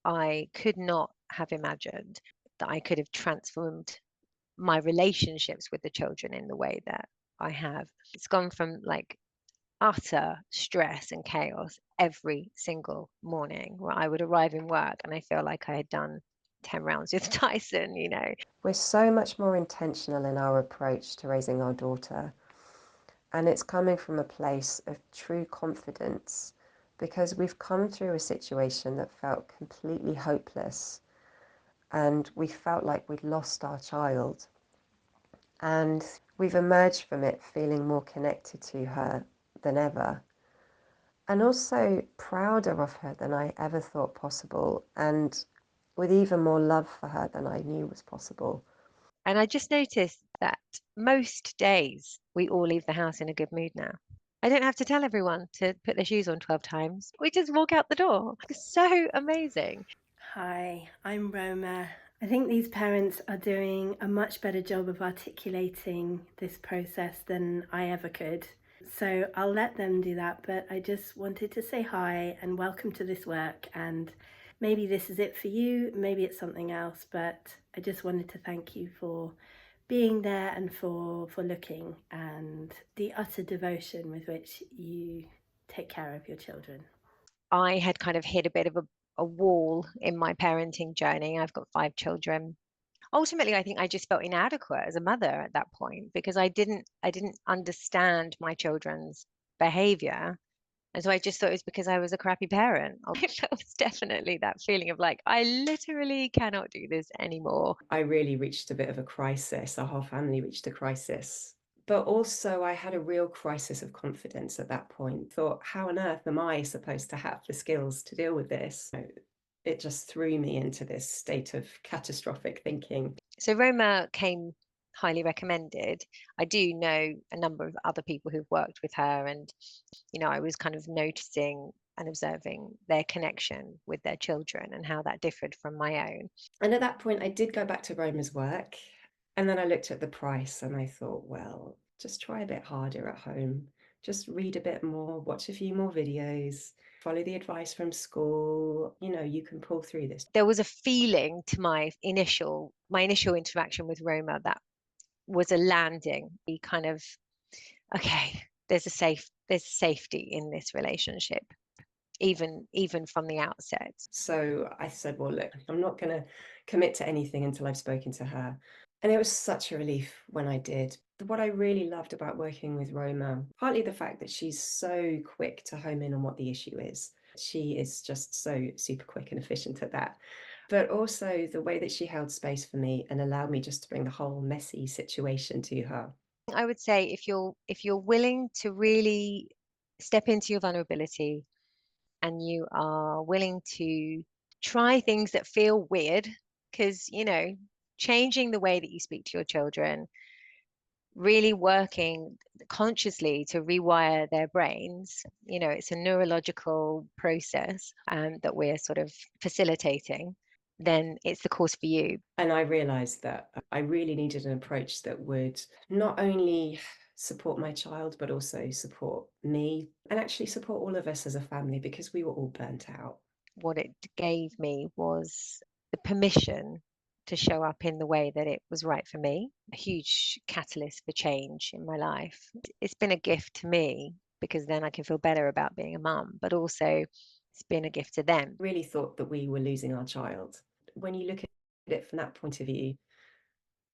I could not have imagined that I could have transformed my relationships with the children in the way that I have. It's gone from like utter stress and chaos every single morning where I would arrive in work and I feel like I had done 10 rounds with Tyson. We're so much more intentional in our approach to raising our daughter, and it's coming from a place of true confidence because we've come through a situation that felt completely hopeless and we felt like we'd lost our child. And we've emerged from it feeling more connected to her than ever, and also prouder of her than I ever thought possible, and with even more love for her than I knew was possible. And I just noticed that most days we all leave the house in a good mood now. I don't have to tell everyone to put their shoes on 12 times. We just walk out the door. It's so amazing. Hi, I'm Roma. I think these parents are doing a much better job of articulating this process than I ever could. So I'll let them do that, but I just wanted to say hi and welcome to this work. And maybe this is it for you, maybe it's something else, but I just wanted to thank you for being there and for looking and the utter devotion with which you take care of your children. I had kind of hit a bit of a wall in my parenting journey. I've got 5 children. Ultimately, I think I just felt inadequate as a mother at that point because I didn't understand my children's behavior. And so I just thought it was because I was a crappy parent. It was definitely that feeling of like, I literally cannot do this anymore. I really reached a bit of a crisis. Our whole family reached a crisis. But also, I had a real crisis of confidence at that point. Thought, how on earth am I supposed to have the skills to deal with this? It just threw me into this state of catastrophic thinking. So Roma came highly recommended. I do know a number of other people who've worked with her, and I was kind of noticing and observing their connection with their children and how that differed from my own. And at that point, I did go back to Roma's work. And then I looked at the price and I thought, well, just try a bit harder at home. Just read a bit more, watch a few more videos, follow the advice from school. You can pull through this. There was a feeling to my initial interaction with Roma that was a landing. The kind of, okay, there's safety in this relationship, even from the outset. So I said, well, look, I'm not going to commit to anything until I've spoken to her. And it was such a relief when I did. What I really loved about working with Roma, partly the fact that she's so quick to home in on what the issue is. She is just so super quick and efficient at that. But also the way that she held space for me and allowed me just to bring the whole messy situation to her. I would say if you're willing to really step into your vulnerability and you are willing to try things that feel weird, because changing the way that you speak to your children, really working consciously to rewire their brains, it's a neurological process that we're sort of facilitating, then it's the course for you. And I realized that I really needed an approach that would not only support my child, but also support me and actually support all of us as a family because we were all burnt out. What it gave me was the permission to show up in the way that it was right for me, a huge catalyst for change in my life. It's been a gift to me because then I can feel better about being a mum, but also it's been a gift to them. Really thought that we were losing our child. When you look at it from that point of view,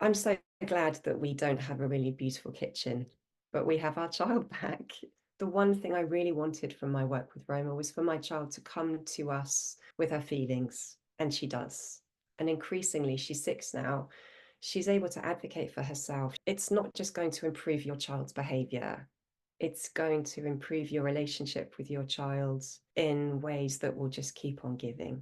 I'm so glad that we don't have a really beautiful kitchen, but we have our child back. The one thing I really wanted from my work with Roma was for my child to come to us with her feelings, and she does. And increasingly, she's 6 now, she's able to advocate for herself. It's not just going to improve your child's behavior, it's going to improve your relationship with your child in ways that will just keep on giving.